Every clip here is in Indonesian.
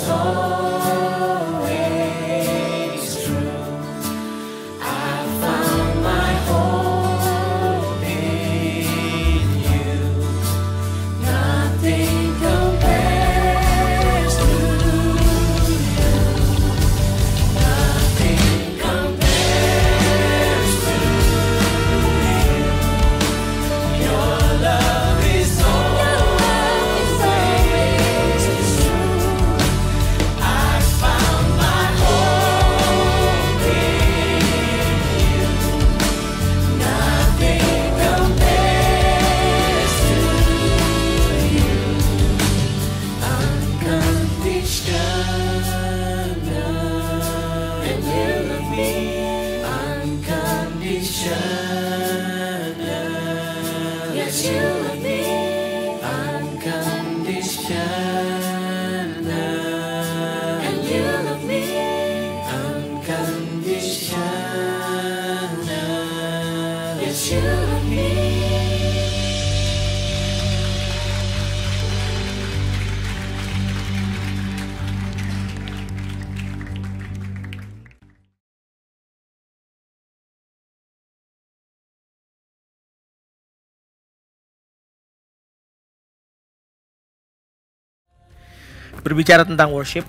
always true. I found my hope in you. Nothing compares to you. Nothing compares to you. Your love is always true. I found my hope in you. Nothing compares to you. Unconditional, and you love me unconditional. Yes, you love me unconditional, and you love me unconditional. Yes, you love me. Berbicara tentang worship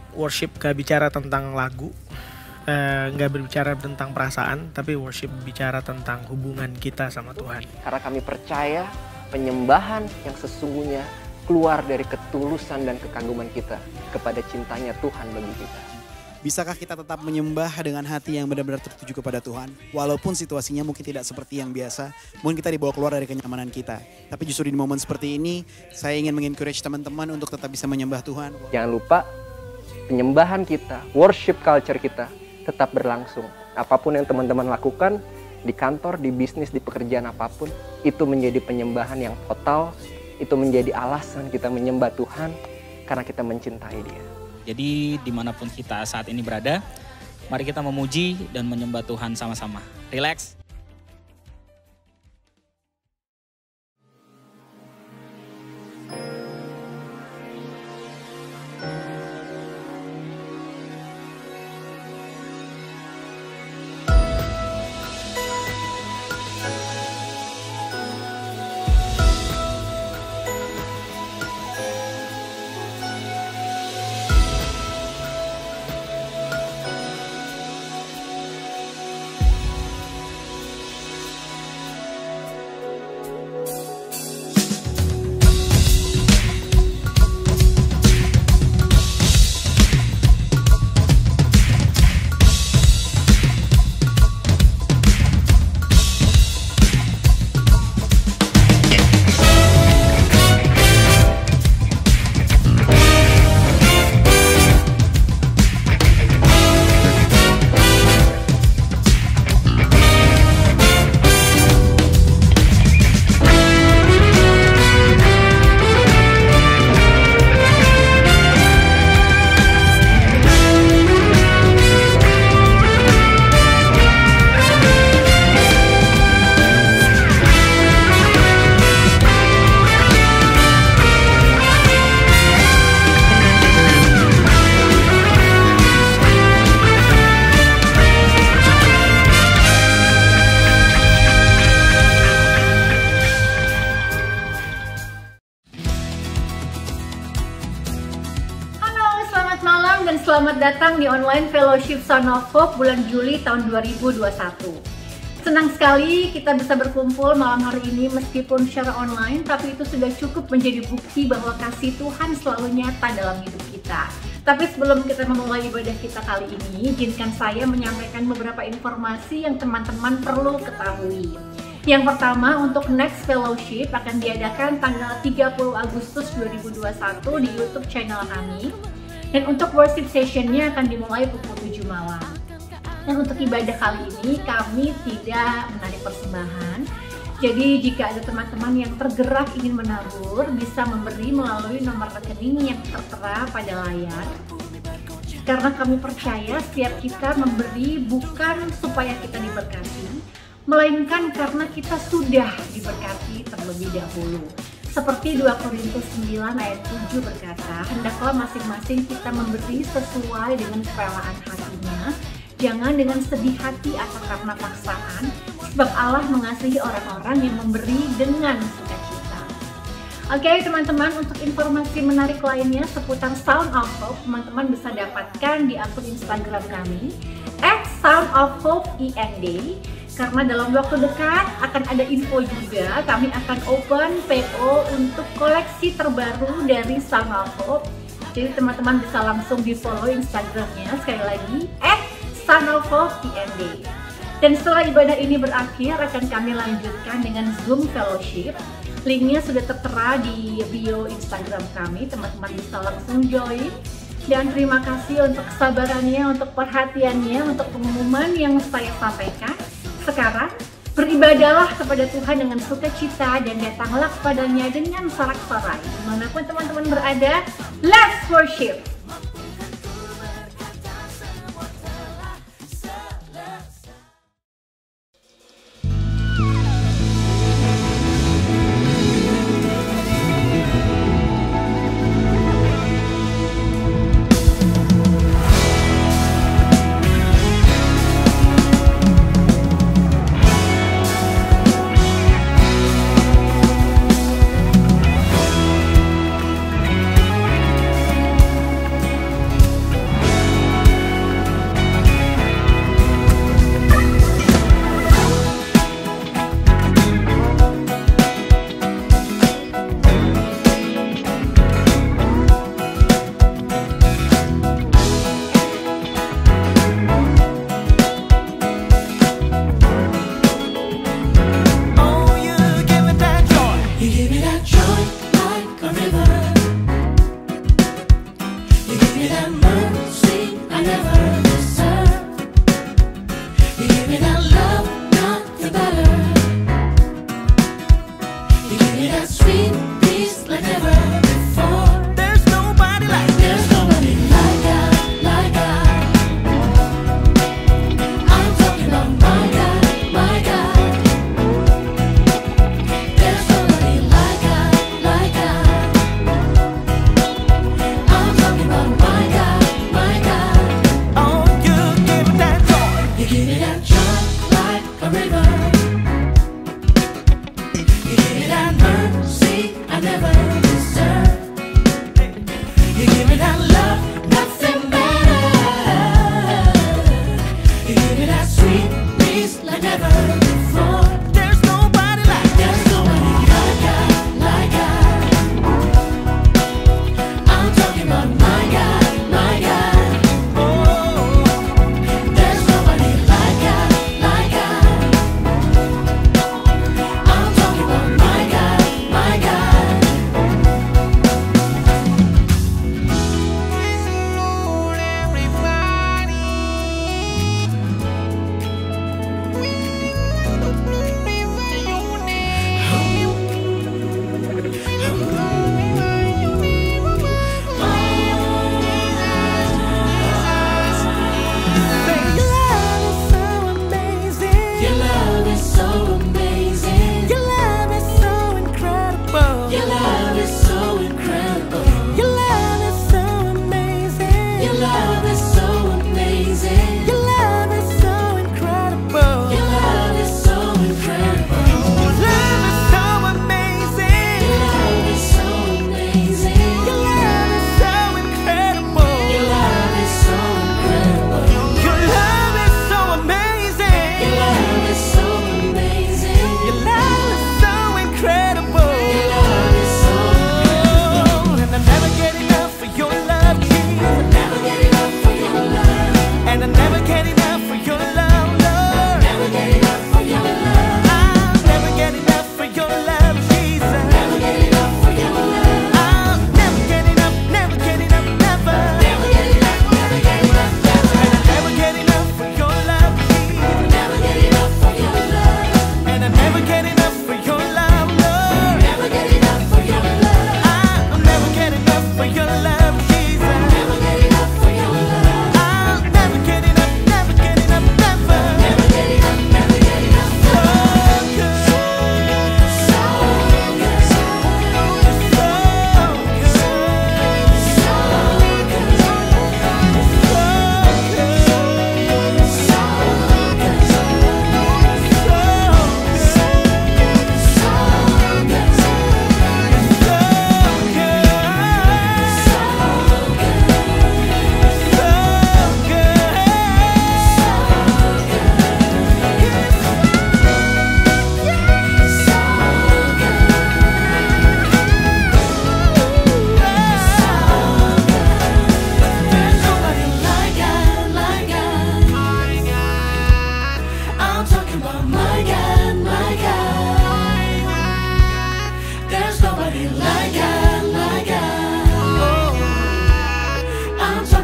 gak bicara tentang lagu, gak berbicara tentang perasaan, tapi worship bicara tentang hubungan kita sama Tuhan. Karena kami percaya penyembahan yang sesungguhnya keluar dari ketulusan dan kekaguman kita kepada cintanya Tuhan bagi kita. Bisakah kita tetap menyembah dengan hati yang benar-benar tertuju kepada Tuhan? Walaupun situasinya mungkin tidak seperti yang biasa, mungkin kita dibawa keluar dari kenyamanan kita. Tapi justru di momen seperti ini, saya ingin mengencourage teman-teman untuk tetap bisa menyembah Tuhan. Jangan lupa, penyembahan kita, worship culture kita tetap berlangsung. Apapun yang teman-teman lakukan, di kantor, di bisnis, di pekerjaan apapun, itu menjadi penyembahan yang total, itu menjadi alasan kita menyembah Tuhan karena kita mencintai Dia. Jadi dimanapun kita saat ini berada, mari kita memuji dan menyembah Tuhan sama-sama. Relax. Selamat datang di online fellowship Son of Hope bulan Juli tahun 2021. Senang sekali kita bisa berkumpul malam hari ini meskipun secara online, tapi itu sudah cukup menjadi bukti bahwa kasih Tuhan selalu nyata dalam hidup kita. Tapi sebelum kita memulai ibadah kita kali ini, izinkan saya menyampaikan beberapa informasi yang teman-teman perlu ketahui. Yang pertama, untuk next fellowship akan diadakan tanggal 30 Agustus 2021 di YouTube channel kami. Dan untuk worship sessionnya akan dimulai pukul 7 malam. Dan untuk ibadah kali ini kami tidak menarik persembahan. Jadi jika ada teman-teman yang tergerak ingin menabur, bisa memberi melalui nomor rekening yang tertera pada layar. Karena kami percaya setiap kita memberi bukan supaya kita diberkati, melainkan karena kita sudah diberkati terlebih dahulu. Seperti 2 Korintus 9 ayat 7 berkata, hendaklah masing-masing kita memberi sesuai dengan kerelaan hatinya, jangan dengan sedih hati atau karena paksaan, sebab Allah mengasihi orang-orang yang memberi dengan sukacita. Oke teman-teman, untuk informasi menarik lainnya seputar Sound of Hope, teman-teman bisa dapatkan di akun Instagram kami @soundofhope_ind. Karena dalam waktu dekat akan ada info juga, kami akan open PO untuk koleksi terbaru dari Sound of Hope. Jadi teman-teman bisa langsung di follow Instagramnya, sekali lagi @soundofhope_ind. Dan setelah ibadah ini berakhir, akan kami lanjutkan dengan Zoom Fellowship. Linknya sudah tertera di bio Instagram kami, teman-teman bisa langsung join. Dan terima kasih untuk kesabarannya, untuk perhatiannya, untuk pengumuman yang saya sampaikan. Sekarang, beribadahlah kepada Tuhan dengan sukacita dan datanglah kepadanya dengan sorak-sorai. Dimanapun teman-teman berada, let's worship!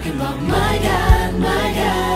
talking about my God, my God.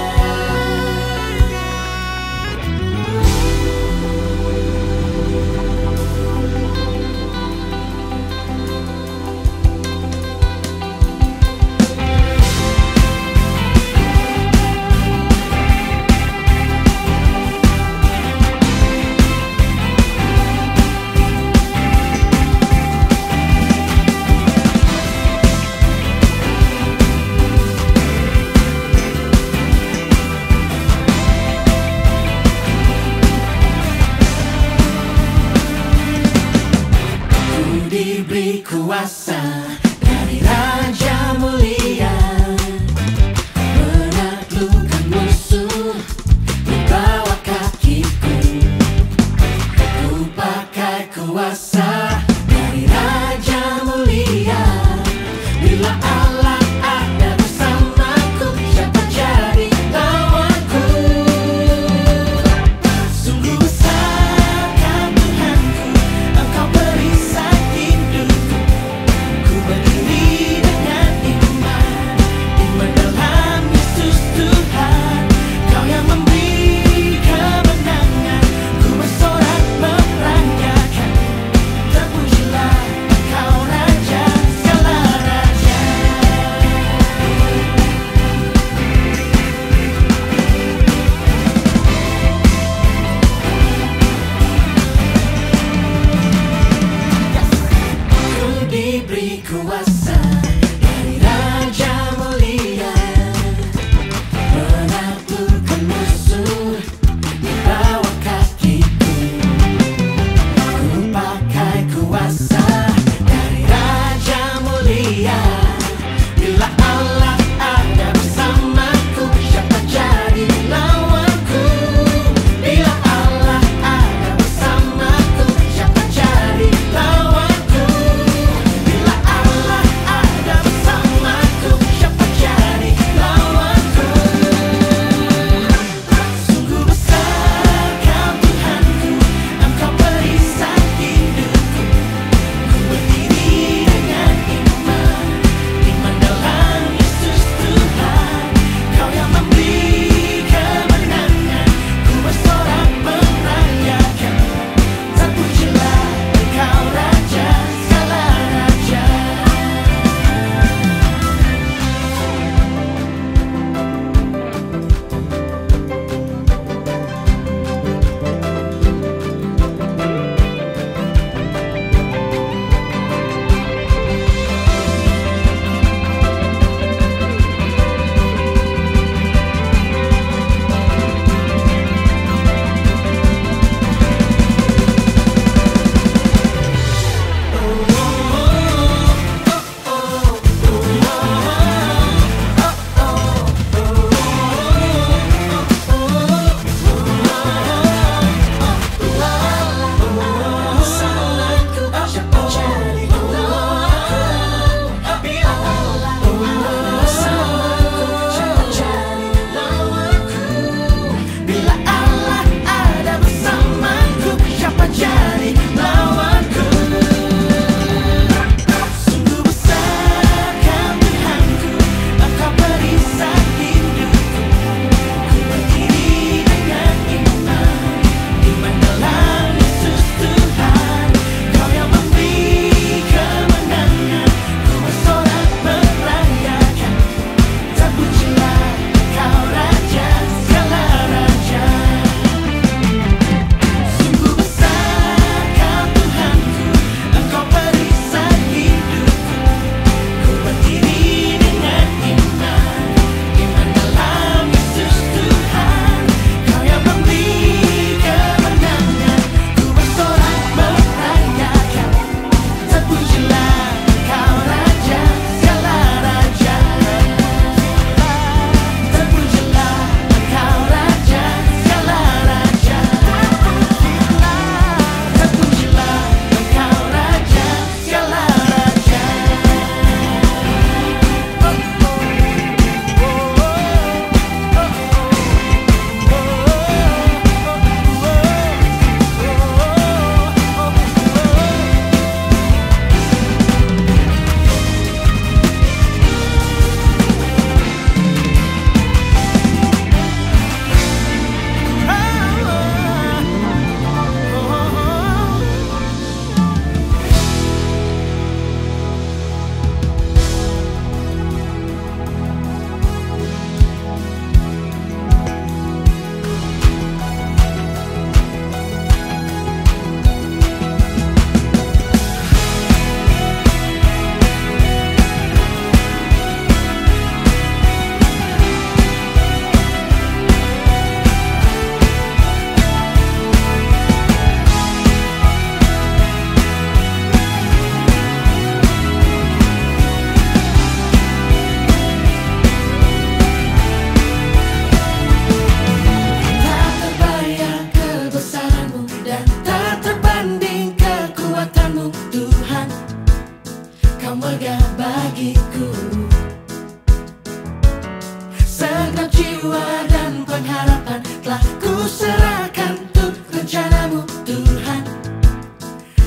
jiwa dan pengharapan telah ku serahkan untuk rencanamu Tuhan.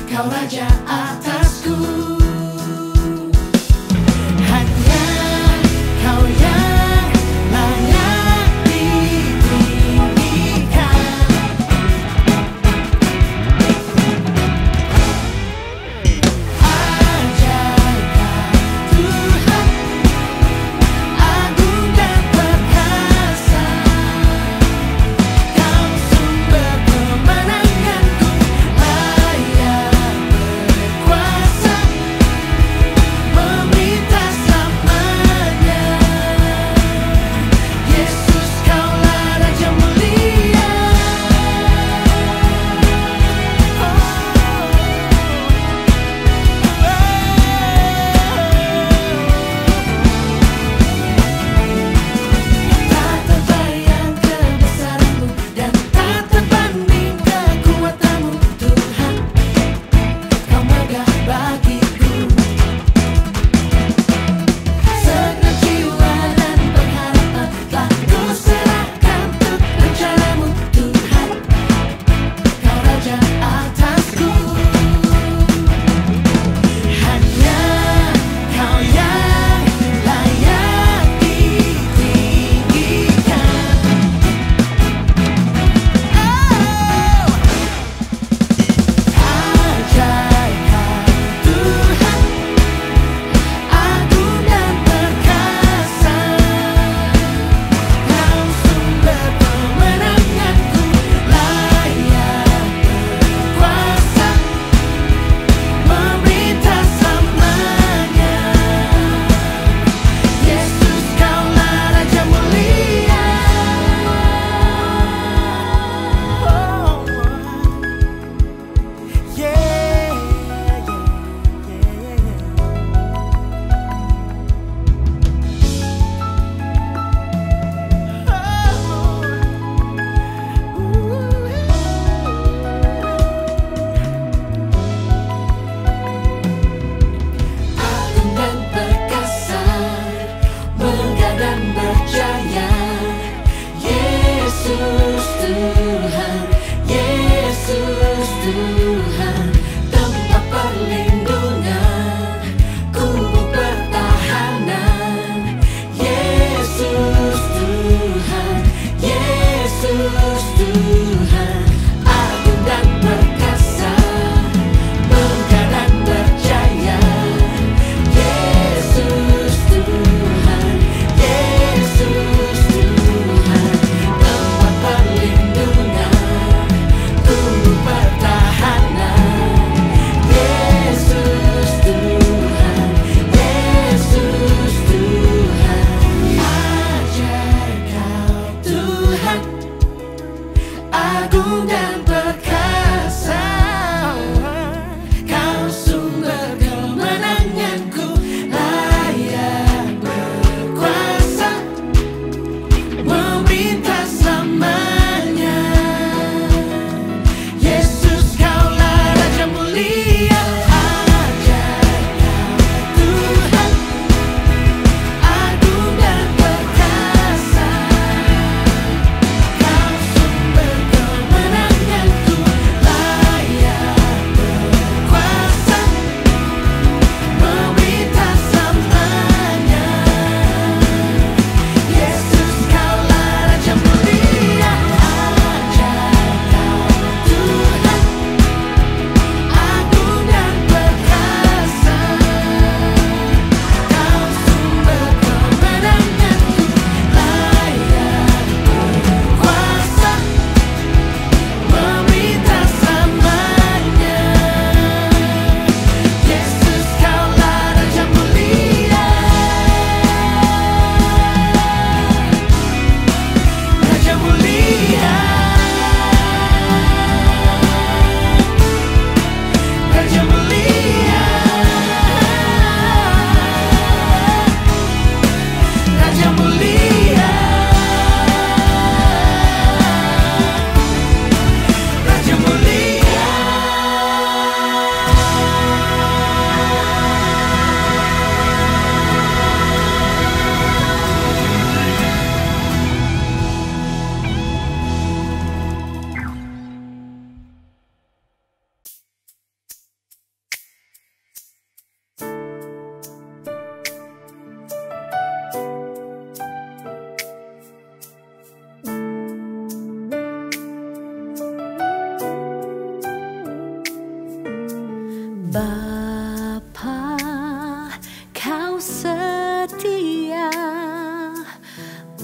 Kau Raja atasku. Hanya Kau yang layak ditinggikan. Ajaiblah Tuhan, agung dan perkasa. Kau sumber kemenanganku, layak berkuasa.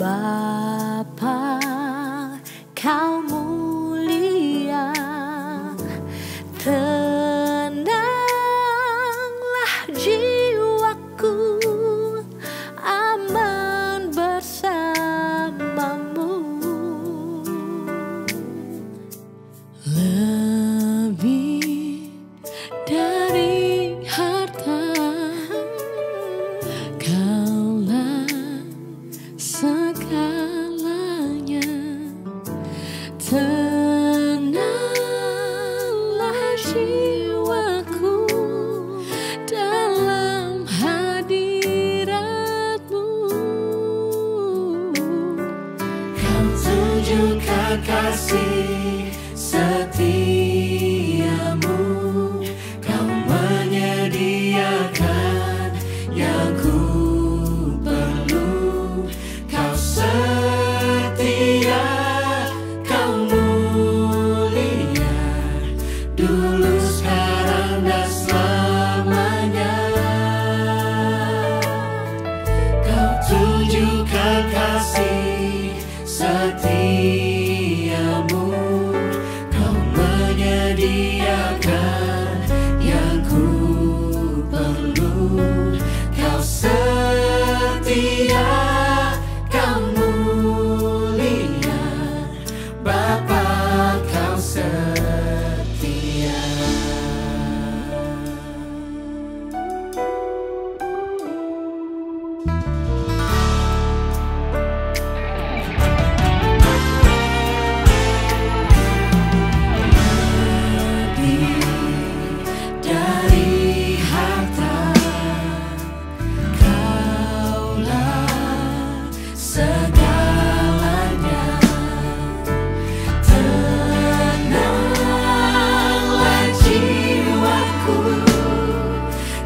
Bapa, Kau mulia, tenanglah jiwaku, aman bersamamu. Lebih dari harta, Kaulah segalanya. Tenanglah jiwaku dalam hadirat-Mu. Kau tunjukkan kasih setiamu, Kau menyediakan yang ku perlu. Kau setia, Kau mulia, dulu, sekarang, dan selamanya. Kau tunjukkan kasih setiamu, Kau menyediakan yang ku perlu. Kau setia, Kau mulia, Bapa, Kau setia. Dari harta, Kaulah segalanya. Tenanglah jiwaku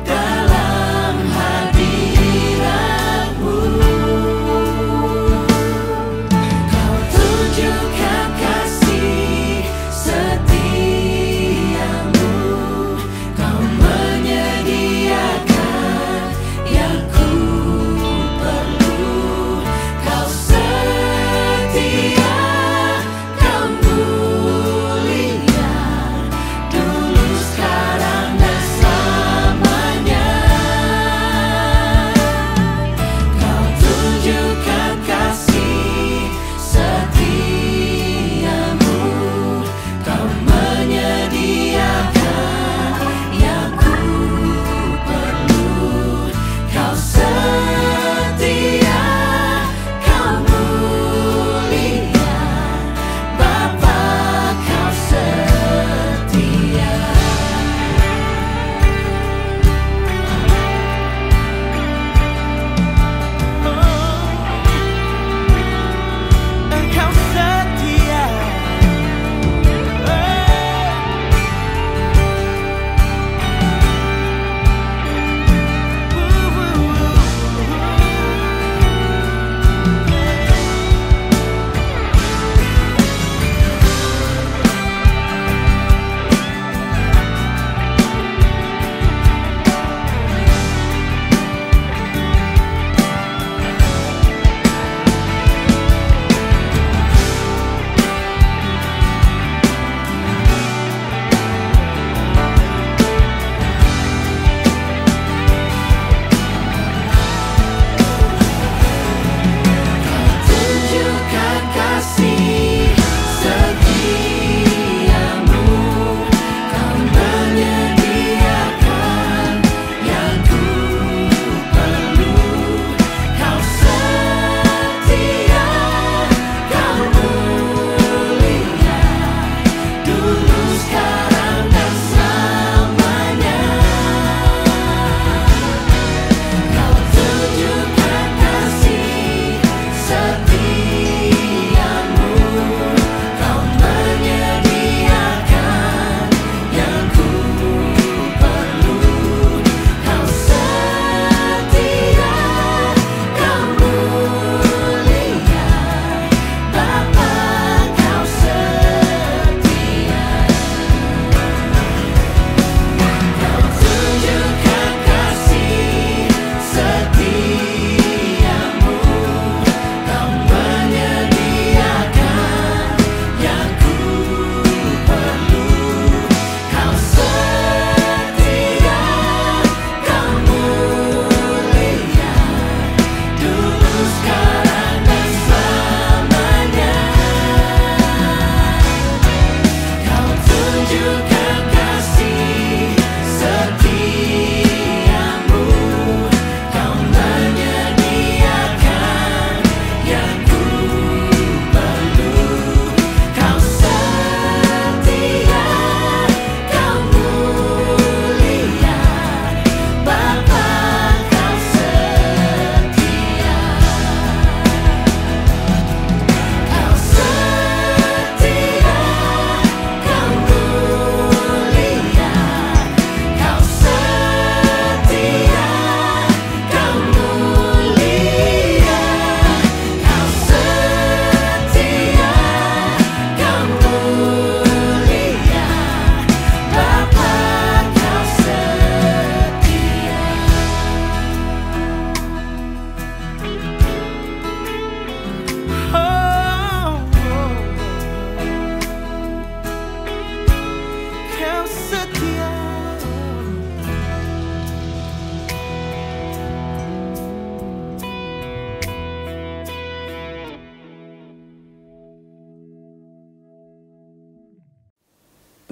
dalam hadirat-Mu. Kau tunjukkan kasih setiamu, Kau menyediakan yang ku perlu. Kau setia, Kau mulia, dulu, sekarang, dan selamanya. Kau tunjukkan kasih setiamu, Kau menyediakan yang ku perlu. Kau setia, Kau mulia,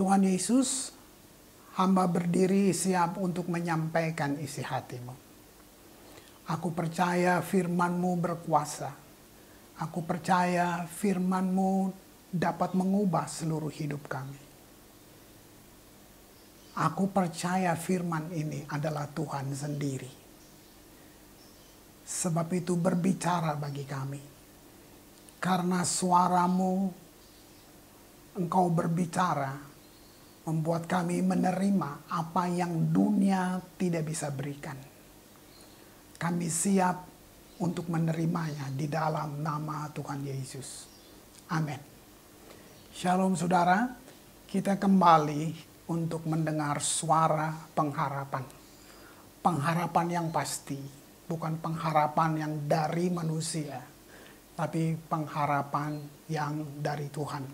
Tuhan Yesus, hamba berdiri siap untuk menyampaikan isi hatimu. Aku percaya firman-Mu berkuasa. Aku percaya firman-Mu dapat mengubah seluruh hidup kami. Aku percaya firman ini adalah Tuhan sendiri. Sebab itu berbicara bagi kami. Karena suara-Mu, Engkau berbicara, membuat kami menerima apa yang dunia tidak bisa berikan. Kami siap untuk menerimanya di dalam nama Tuhan Yesus. Amin. Shalom saudara, kita kembali untuk mendengar suara pengharapan. Pengharapan yang pasti, bukan pengharapan yang dari manusia, tapi pengharapan yang dari Tuhan.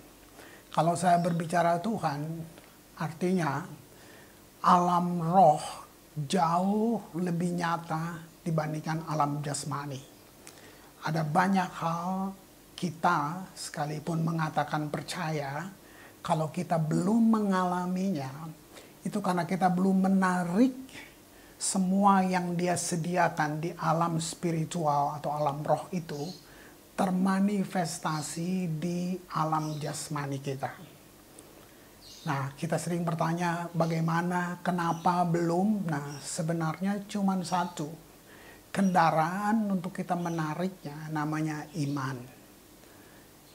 Kalau saya berbicara Tuhan, artinya alam roh jauh lebih nyata dibandingkan alam jasmani. Ada banyak hal kita sekalipun mengatakan percaya, kalau kita belum mengalaminya, itu karena kita belum menarik semua yang Dia sediakan di alam spiritual atau alam roh itu termanifestasi di alam jasmani kita. Nah, kita sering bertanya bagaimana, kenapa belum? Nah, sebenarnya cuma satu. Kendaraan untuk kita menariknya namanya iman.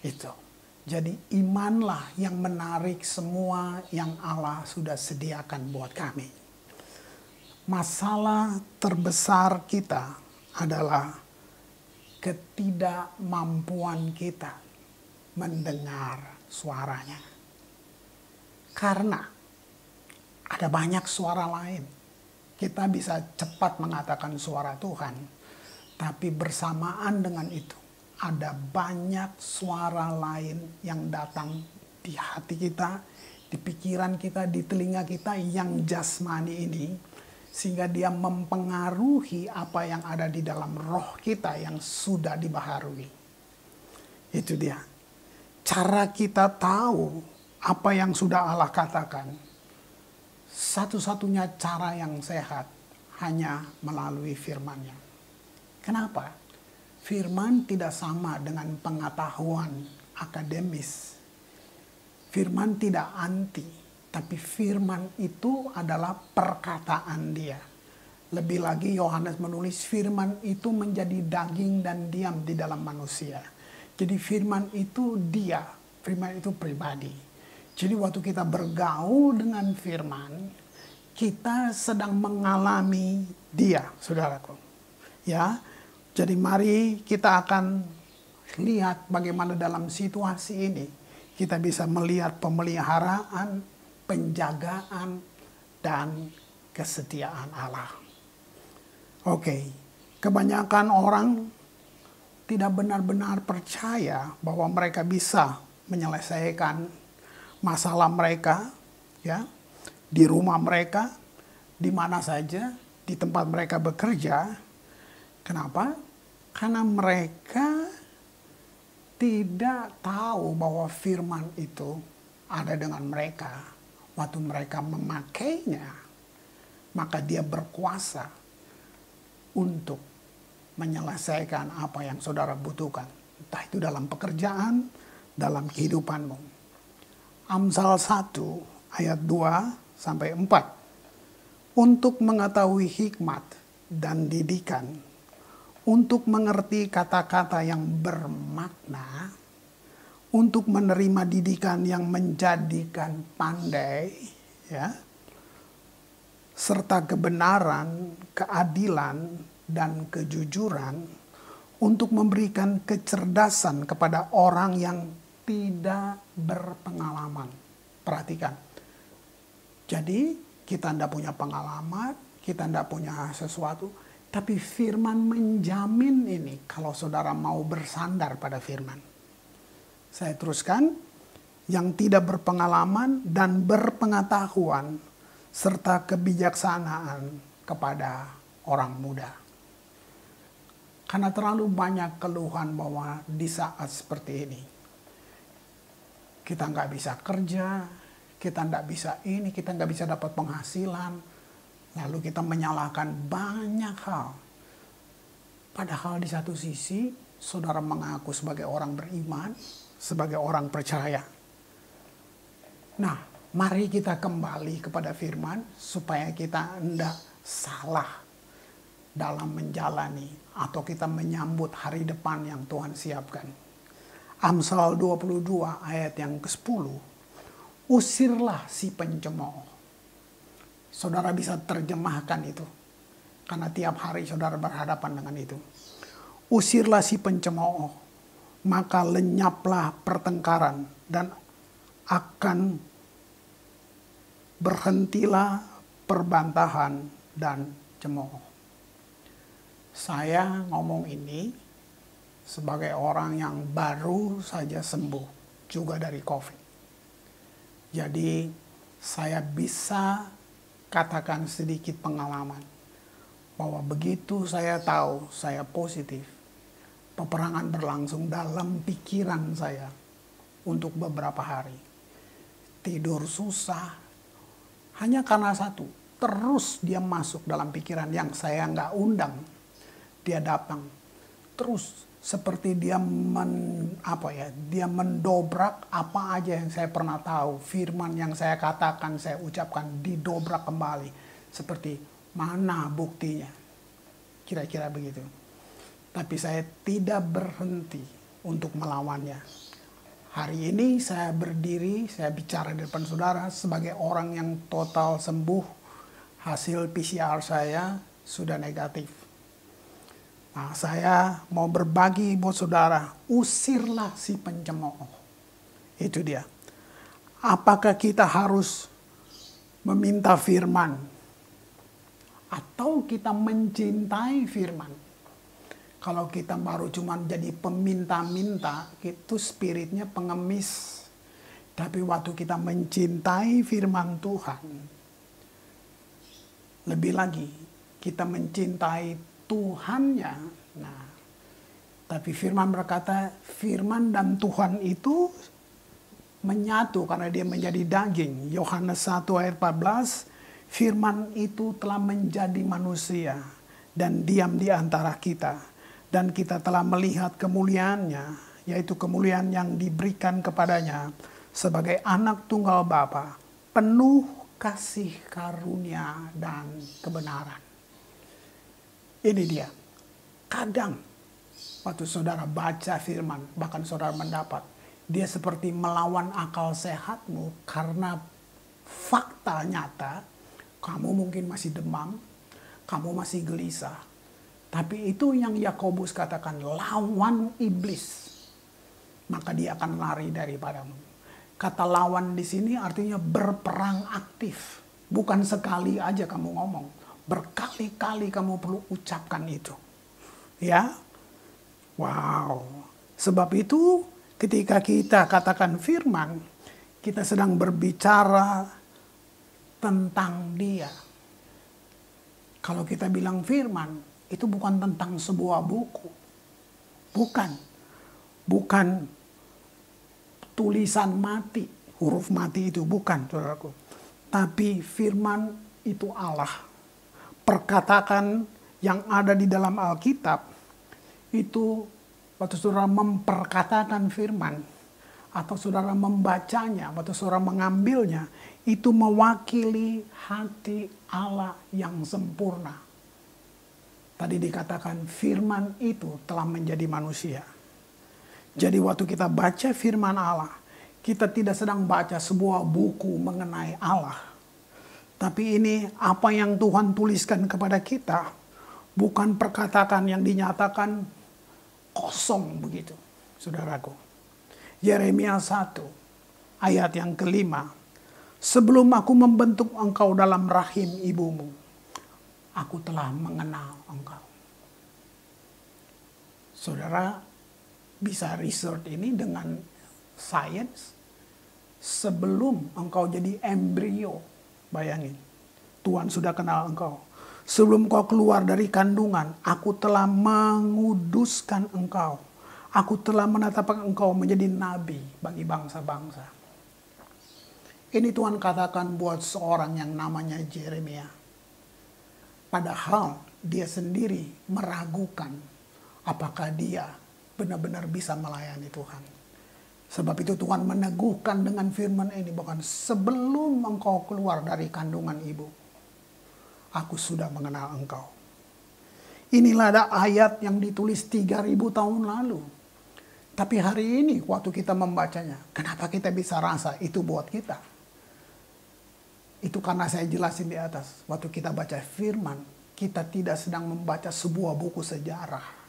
Itu. Jadi imanlah yang menarik semua yang Allah sudah sediakan buat kami. Masalah terbesar kita adalah ketidakmampuan kita mendengar suaranya. Karena ada banyak suara lain. Kita bisa cepat mengatakan suara Tuhan, tapi bersamaan dengan itu ada banyak suara lain yang datang di hati kita, di pikiran kita, di telinga kita yang jasmani ini, sehingga dia mempengaruhi apa yang ada di dalam roh kita yang sudah dibaharui. Itu dia. Cara kita tahu apa yang sudah Allah katakan, satu-satunya cara yang sehat hanya melalui firman-Nya. Kenapa? Firman tidak sama dengan pengetahuan akademis. Firman tidak anti, tapi firman itu adalah perkataan Dia. Lebih lagi Yohanes menulis firman itu menjadi daging dan diam di dalam manusia. Jadi firman itu Dia, firman itu pribadi. Jadi waktu kita bergaul dengan firman, kita sedang mengalami Dia, saudaraku. Ya, jadi mari kita akan lihat bagaimana dalam situasi ini kita bisa melihat pemeliharaan, penjagaan, dan kesetiaan Allah. Oke, kebanyakan orang tidak benar-benar percaya bahwa mereka bisa menyelesaikan masalah mereka, ya, di rumah mereka, di mana saja, di tempat mereka bekerja. Kenapa? Karena mereka tidak tahu bahwa firman itu ada dengan mereka. Waktu mereka memakainya, maka dia berkuasa untuk menyelesaikan apa yang saudara butuhkan. Entah itu dalam pekerjaan, dalam kehidupanmu. Amsal 1 ayat 2-4. Untuk mengetahui hikmat dan didikan, untuk mengerti kata-kata yang bermakna, untuk menerima didikan yang menjadikan pandai, ya, serta kebenaran, keadilan, dan kejujuran, untuk memberikan kecerdasan kepada orang yang tidak berpengalaman. Perhatikan. Jadi kita tidak punya pengalaman, kita tidak punya sesuatu, tapi firman menjamin ini kalau saudara mau bersandar pada firman. Saya teruskan, yang tidak berpengalaman dan berpengetahuan serta kebijaksanaan kepada orang muda. Karena terlalu banyak keluhan bahwa di saat seperti ini, kita nggak bisa kerja, kita nggak bisa ini, kita nggak bisa dapat penghasilan. Lalu kita menyalahkan banyak hal. Padahal di satu sisi, saudara mengaku sebagai orang beriman, sebagai orang percaya. Nah, mari kita kembali kepada firman supaya kita tidak salah dalam menjalani atau kita menyambut hari depan yang Tuhan siapkan. Amsal 22 ayat yang ke-10. Usirlah si pencemooh. Saudara bisa terjemahkan itu. Karena tiap hari saudara berhadapan dengan itu. Usirlah si pencemooh, maka lenyaplah pertengkaran dan akan berhentilah perbantahan dan cemooh. Saya ngomong ini sebagai orang yang baru saja sembuh juga dari COVID. Jadi saya bisa katakan sedikit pengalaman bahwa begitu saya tahu saya positif, peperangan berlangsung dalam pikiran saya untuk beberapa hari. Tidur susah, hanya karena satu, terus dia masuk dalam pikiran yang saya nggak undang. Dia datang, terus seperti dia dia mendobrak apa aja yang saya pernah tahu. Firman yang saya katakan, saya ucapkan, didobrak kembali. Seperti, mana buktinya? Kira-kira begitu. Tapi saya tidak berhenti untuk melawannya. Hari ini saya berdiri, saya bicara di depan saudara sebagai orang yang total sembuh. Hasil PCR saya sudah negatif. Nah, saya mau berbagi buat saudara, usirlah si pencemooh. Itu dia. Apakah kita harus meminta firman? Atau kita mencintai firman? Kalau kita baru cuma jadi peminta-minta, itu spiritnya pengemis. Tapi waktu kita mencintai firman Tuhan, lebih lagi kita mencintai Tuhannya. Nah, tapi firman berkata, firman dan Tuhan itu menyatu karena dia menjadi daging. Yohanes 1 ayat 14, firman itu telah menjadi manusia dan diam di antara kita. Dan kita telah melihat kemuliaannya, yaitu kemuliaan yang diberikan kepadanya sebagai anak tunggal Bapa, penuh kasih karunia dan kebenaran. Ini dia. Kadang waktu saudara baca firman, bahkan saudara mendapat, dia seperti melawan akal sehatmu karena fakta nyata, kamu mungkin masih demam, kamu masih gelisah. Tapi itu yang Yakobus katakan, lawan iblis, maka dia akan lari daripadamu. Kata lawan di sini artinya berperang aktif, bukan sekali aja kamu ngomong. Berkali-kali kamu perlu ucapkan itu. Ya. Wow. Sebab itu ketika kita katakan firman, kita sedang berbicara tentang dia. Kalau kita bilang firman, itu bukan tentang sebuah buku. Bukan. Bukan tulisan mati, huruf mati itu bukan, saudaraku. Tapi firman itu Allah. Perkataan yang ada di dalam Alkitab itu waktu saudara memperkatakan firman atau saudara membacanya, waktu saudara mengambilnya, itu mewakili hati Allah yang sempurna. Tadi dikatakan firman itu telah menjadi manusia. Jadi waktu kita baca firman Allah, kita tidak sedang baca sebuah buku mengenai Allah. Tapi ini apa yang Tuhan tuliskan kepada kita, bukan perkataan yang dinyatakan kosong begitu, saudaraku. Yeremia 1 ayat yang ke-5. Sebelum aku membentuk engkau dalam rahim ibumu, aku telah mengenal engkau. Saudara bisa research ini dengan sains. Sebelum engkau jadi embrio, bayangin, Tuhan sudah kenal engkau. Sebelum kau keluar dari kandungan, aku telah menguduskan engkau. Aku telah menetapkan engkau menjadi nabi bagi bangsa-bangsa. Ini Tuhan katakan buat seorang yang namanya Yeremia. Padahal dia sendiri meragukan apakah dia benar-benar bisa melayani Tuhan. Sebab itu Tuhan meneguhkan dengan firman ini, bahkan sebelum engkau keluar dari kandungan ibu, aku sudah mengenal engkau. Inilah ada ayat yang ditulis 3000 tahun lalu. Tapi hari ini waktu kita membacanya, kenapa kita bisa rasa itu buat kita? Itu karena saya jelasin di atas. Waktu kita baca firman, kita tidak sedang membaca sebuah buku sejarah.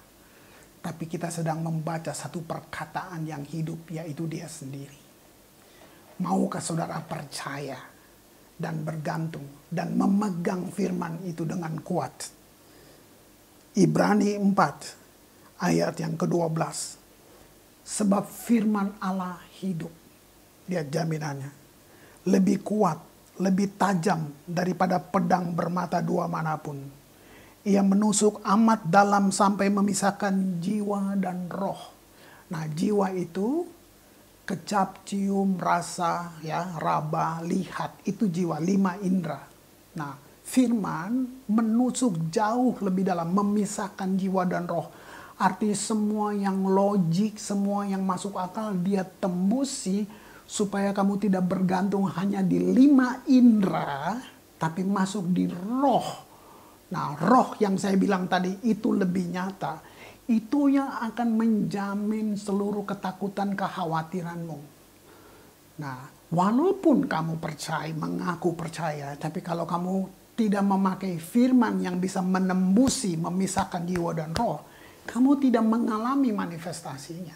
Tapi kita sedang membaca satu perkataan yang hidup, yaitu dia sendiri. Maukah saudara percaya dan bergantung dan memegang firman itu dengan kuat? Ibrani 4 ayat yang ke-12. Sebab firman Allah hidup. Lihat jaminannya. Lebih kuat, lebih tajam daripada pedang bermata dua manapun. Ia menusuk amat dalam sampai memisahkan jiwa dan roh. Nah, jiwa itu kecap, cium, rasa, ya, raba, lihat. Itu jiwa, 5 indera. Nah, firman menusuk jauh lebih dalam, memisahkan jiwa dan roh. Arti semua yang logik, semua yang masuk akal dia tembusi supaya kamu tidak bergantung hanya di 5 indera, tapi masuk di roh. Nah, roh yang saya bilang tadi itu lebih nyata. Itu yang akan menjamin seluruh ketakutan, kekhawatiranmu. Nah, walaupun kamu percaya, mengaku percaya, tapi kalau kamu tidak memakai firman yang bisa menembusi, memisahkan jiwa dan roh, kamu tidak mengalami manifestasinya.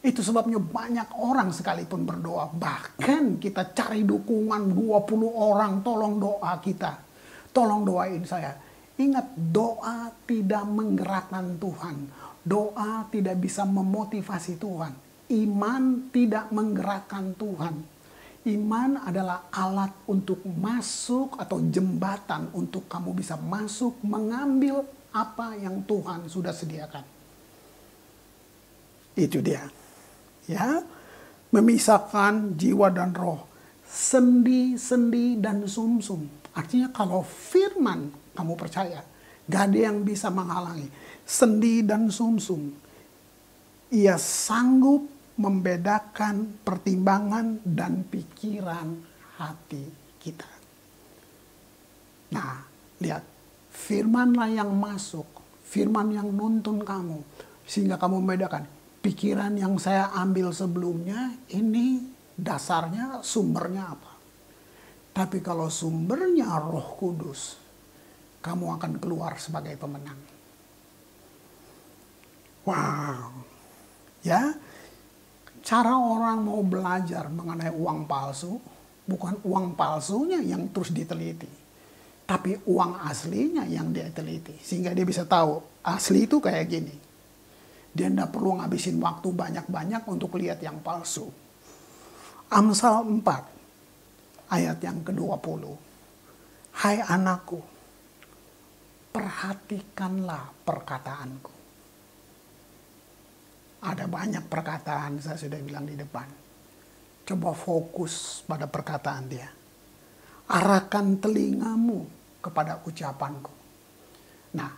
Itu sebabnya banyak orang sekalipun berdoa. Bahkan kita cari dukungan 20 orang, tolong doa kita. Tolong doain saya. Ingat, doa tidak menggerakkan Tuhan. Doa tidak bisa memotivasi Tuhan. Iman tidak menggerakkan Tuhan. Iman adalah alat untuk masuk atau jembatan untuk kamu bisa masuk mengambil apa yang Tuhan sudah sediakan. Itu dia. Ya, memisahkan jiwa dan roh, sendi-sendi dan sumsum. Artinya kalau firman kamu percaya, gak ada yang bisa menghalangi. Sendi dan sumsum. Ia sanggup membedakan pertimbangan dan pikiran hati kita. Nah, lihat. Firmanlah yang masuk, firman yang nuntun kamu, sehingga kamu membedakan pikiran yang saya ambil sebelumnya, ini dasarnya, sumbernya apa. Tapi kalau sumbernya Roh Kudus, kamu akan keluar sebagai pemenang. Wow. Ya, cara orang mau belajar mengenai uang palsu, bukan uang palsunya yang terus diteliti. Tapi uang aslinya yang dia teliti. Sehingga dia bisa tahu asli itu kayak gini. Dia tidak perlu ngabisin waktu banyak-banyak untuk lihat yang palsu. Amsal 4 ayat yang ke-20. Hai anakku, perhatikanlah perkataanku. Ada banyak perkataan, saya sudah bilang di depan. Coba fokus pada perkataan dia. Arahkan telingamu kepada ucapanku. Nah,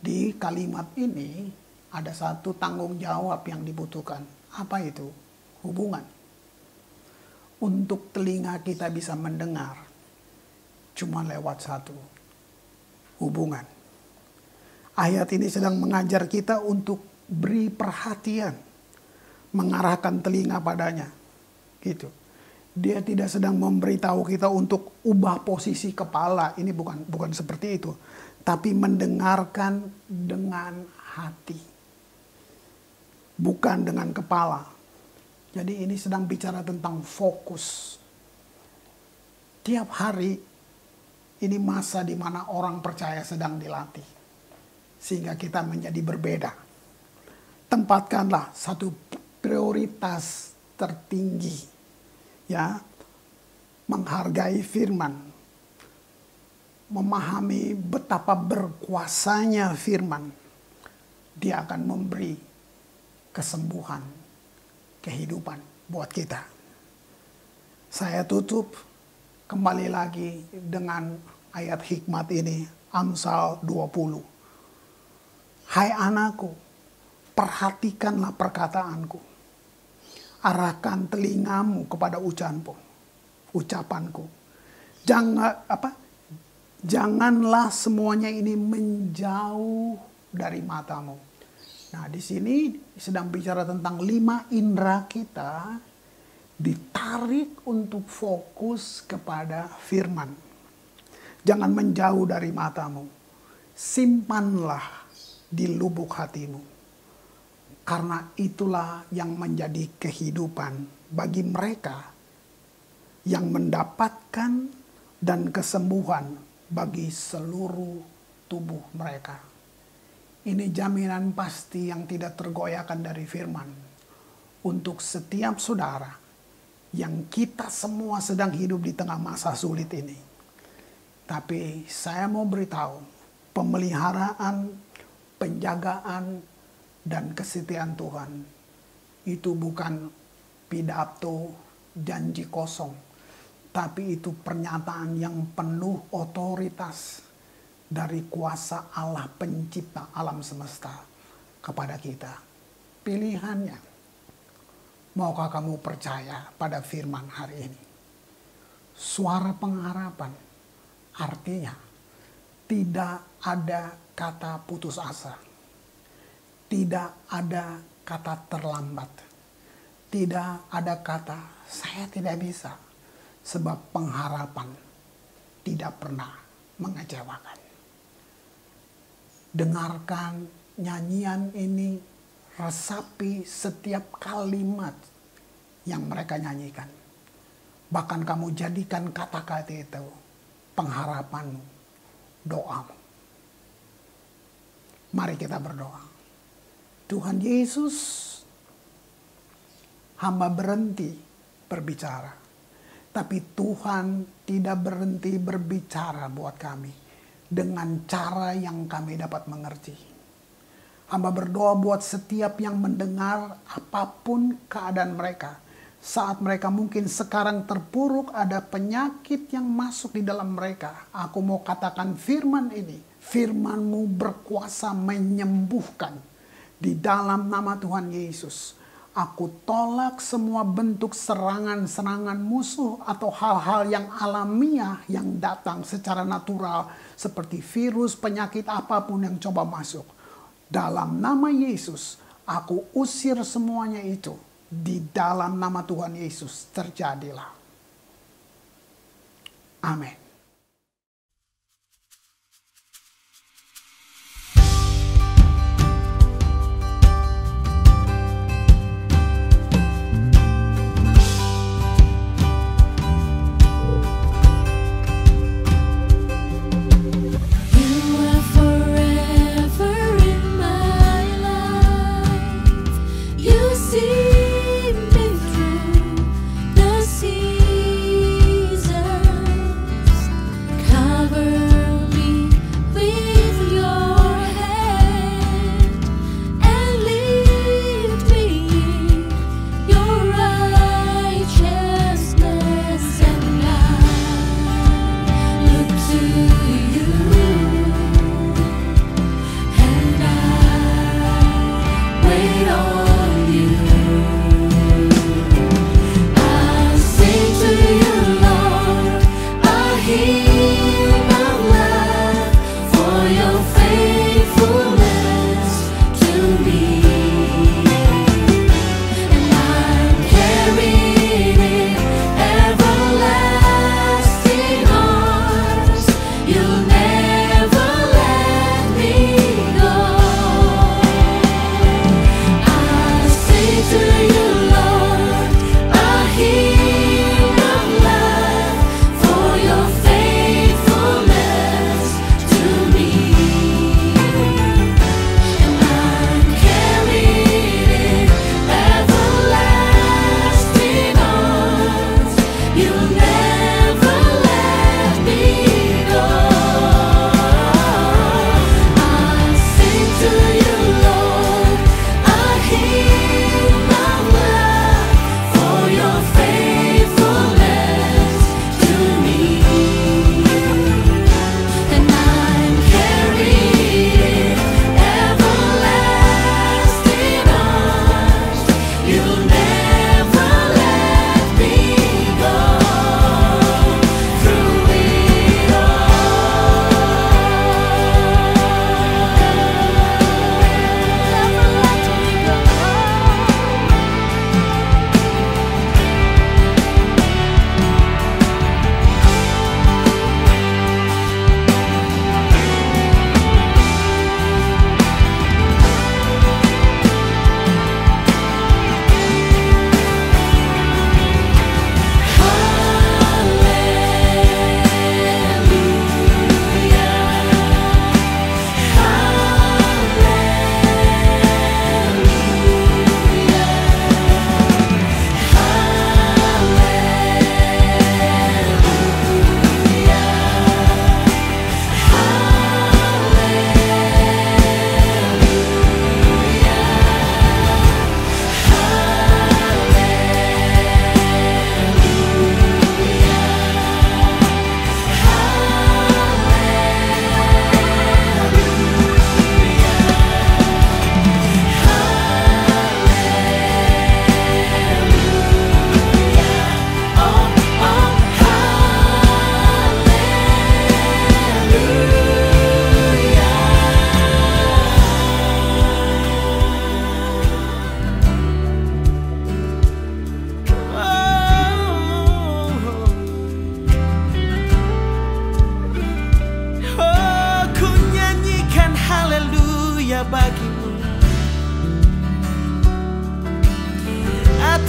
di kalimat ini ada satu tanggung jawab yang dibutuhkan. Apa itu? Hubungan. Untuk telinga kita bisa mendengar, cuma lewat satu. Hubungan. Ayat ini sedang mengajar kita untuk beri perhatian. Mengarahkan telinga padanya. Gitu. Dia tidak sedang memberitahu kita untuk ubah posisi kepala. Ini bukan seperti itu. Tapi mendengarkan dengan hati. Bukan dengan kepala. Jadi ini sedang bicara tentang fokus. Tiap hari ini masa di mana orang percaya sedang dilatih. Sehingga kita menjadi berbeda. Tempatkanlah satu prioritas tertinggi. Ya, menghargai firman, memahami betapa berkuasanya firman, dia akan memberi kesembuhan, kehidupan buat kita. Saya tutup kembali lagi dengan ayat hikmat ini, Amsal 20. Hai anakku, perhatikanlah perkataanku. Arahkan telingamu kepada ucapanku. Janganlah semuanya ini menjauh dari matamu. Nah, di sini sedang bicara tentang 5 indera kita ditarik untuk fokus kepada firman. Jangan menjauh dari matamu. Simpanlah di lubuk hatimu. Karena itulah yang menjadi kehidupan bagi mereka yang mendapatkan dan kesembuhan bagi seluruh tubuh mereka. Ini jaminan pasti yang tidak tergoyahkan dari firman. Untuk setiap saudara yang kita semua sedang hidup di tengah masa sulit ini. Tapi saya mau beritahu, pemeliharaan, penjagaan, dan kesetiaan Tuhan itu bukan pidato janji kosong. Tapi itu pernyataan yang penuh otoritas dari kuasa Allah pencipta alam semesta kepada kita. Pilihannya, maukah kamu percaya pada firman hari ini? Suara pengharapan artinya tidak ada kata putus asa. Tidak ada kata terlambat. Tidak ada kata saya tidak bisa. Sebab pengharapan tidak pernah mengecewakan. Dengarkan nyanyian ini, resapi setiap kalimat yang mereka nyanyikan. Bahkan kamu jadikan kata-kata itu pengharapanmu, doamu. Mari kita berdoa. Tuhan Yesus, hamba berhenti berbicara. Tapi Tuhan tidak berhenti berbicara buat kami dengan cara yang kami dapat mengerti. Hamba berdoa buat setiap yang mendengar apapun keadaan mereka. Saat mereka mungkin sekarang terpuruk, ada penyakit yang masuk di dalam mereka. Aku mau katakan firman ini. Firman-Mu berkuasa menyembuhkan. Di dalam nama Tuhan Yesus. Aku tolak semua bentuk serangan-serangan musuh atau hal-hal yang alamiah yang datang secara natural seperti virus, penyakit apapun yang coba masuk. Dalam nama Yesus, aku usir semuanya itu. Di dalam nama Tuhan Yesus terjadilah. Amin. See me through the seasons.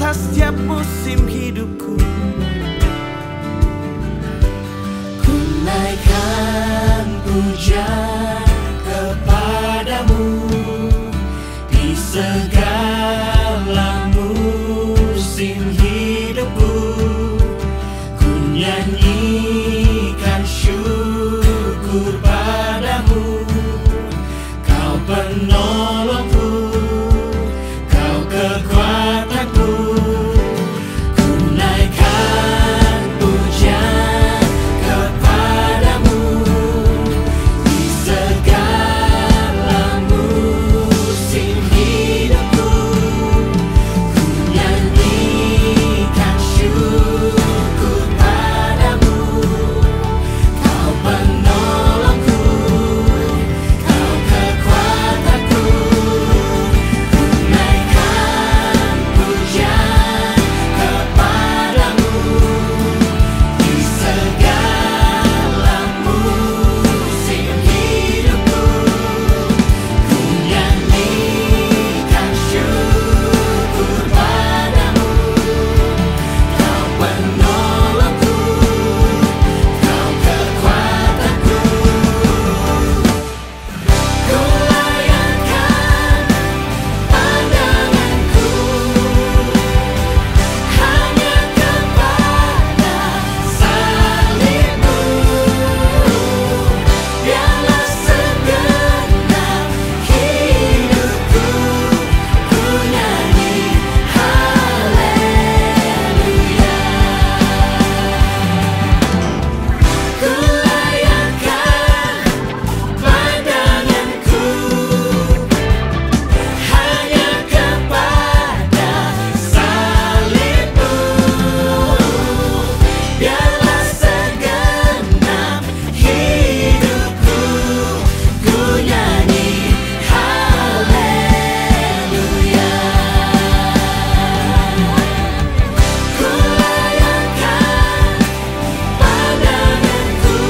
atas setiap musim hidupku. Ku naikkan pujian kepadamu di segala musim hidupku. Ku nyanyikan syukur padamu, Kau penolongku, Kau kekuatanku. Ku naikkan pujian kepadamu di segala musim hidupku. Ku nyanyikan syukur padamu, Kau penolongku, Kau kekuatanku. Ku naikkan pujian kepadamu di segala musim hidupku. Ku nyanyikan syukur padamu, Kau penolongku, Kau kekuatanku. Ku layangkan pandanganku hanya kepada salib-Mu. Biarlah segenap hidupku ku nyanyi haleluya. Ku layangkan pandanganku hanya kepada salib-Mu. Biarlah segenap hidupku ku nyanyi haleluya. Ku layangkan pandanganku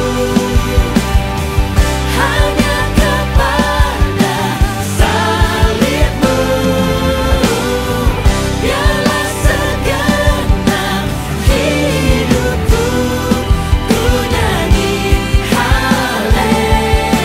hanya kepada salib-Mu. Biarlah segenap hidupku ku nyanyi haleluya.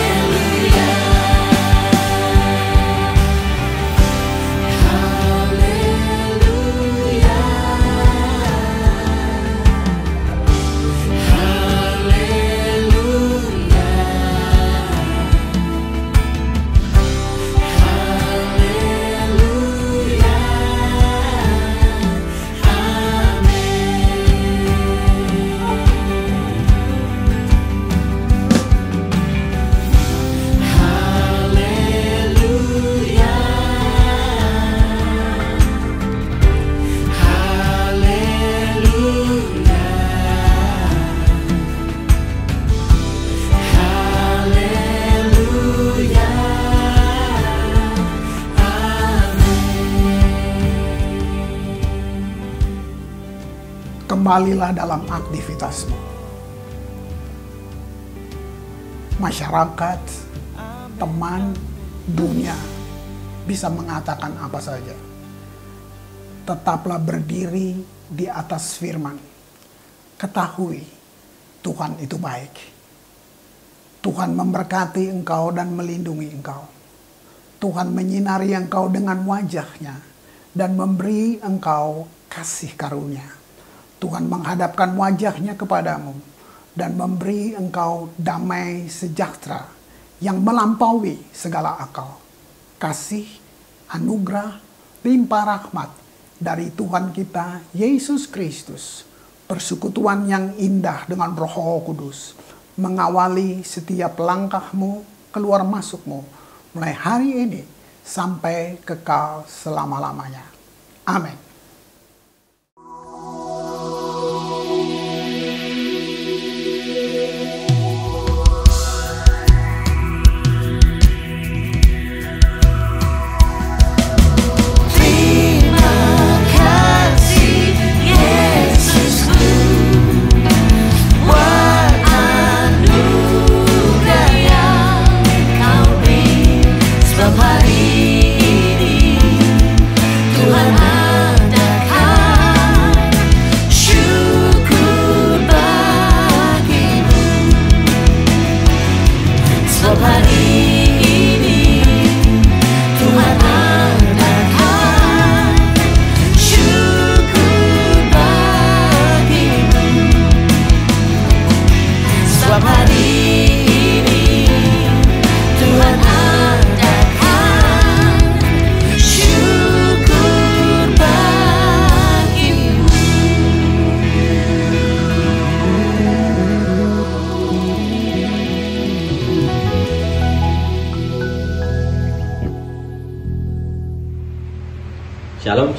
Kembalilah dalam aktivitasmu. Masyarakat, teman, dunia bisa mengatakan apa saja. Tetaplah berdiri di atas firman. Ketahui Tuhan itu baik. Tuhan memberkati engkau dan melindungi engkau. Tuhan menyinari engkau dengan wajah-Nya dan memberi engkau kasih karunia. Tuhan menghadapkan wajah-Nya kepadamu dan memberi engkau damai sejahtera yang melampaui segala akal. Kasih, anugerah, limpah rahmat dari Tuhan kita Yesus Kristus, persekutuan yang indah dengan Roh Kudus, mengawali setiap langkahmu, keluar masukmu, mulai hari ini sampai kekal selama-lamanya. Amin. Terima kasih Yesusku, buat anugerah yang Kau beri. Sebab hari ini Tuhan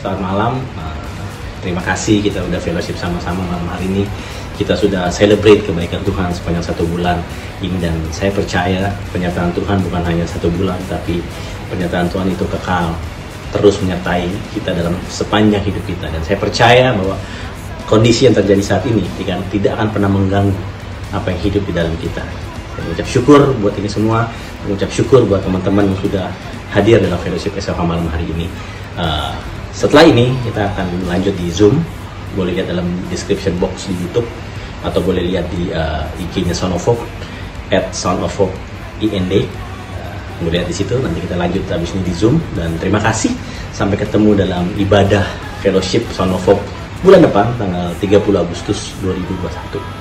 selamat malam. Terima kasih kita udah fellowship sama-sama malam hari ini. Kita sudah celebrate kebaikan Tuhan sepanjang 1 bulan ini, dan saya percaya penyertaan Tuhan bukan hanya 1 bulan, tapi penyertaan Tuhan itu kekal, terus menyertai kita dalam sepanjang hidup kita. Dan saya percaya bahwa kondisi yang terjadi saat ini tidak akan pernah mengganggu apa yang hidup di dalam kita. Saya mengucap syukur buat ini semua, mengucap syukur buat teman-teman yang sudah hadir dalam fellowship SLH malam hari ini. Setelah ini kita akan lanjut di Zoom, boleh lihat dalam description box di YouTube, atau boleh lihat di IG-nya Sound of Hope @soundofhope_ind. Boleh lihat di situ. Nanti kita lanjut habis ini di Zoom. Dan terima kasih, sampai ketemu dalam ibadah fellowship Sound of Hope bulan depan tanggal 30 Agustus 2021.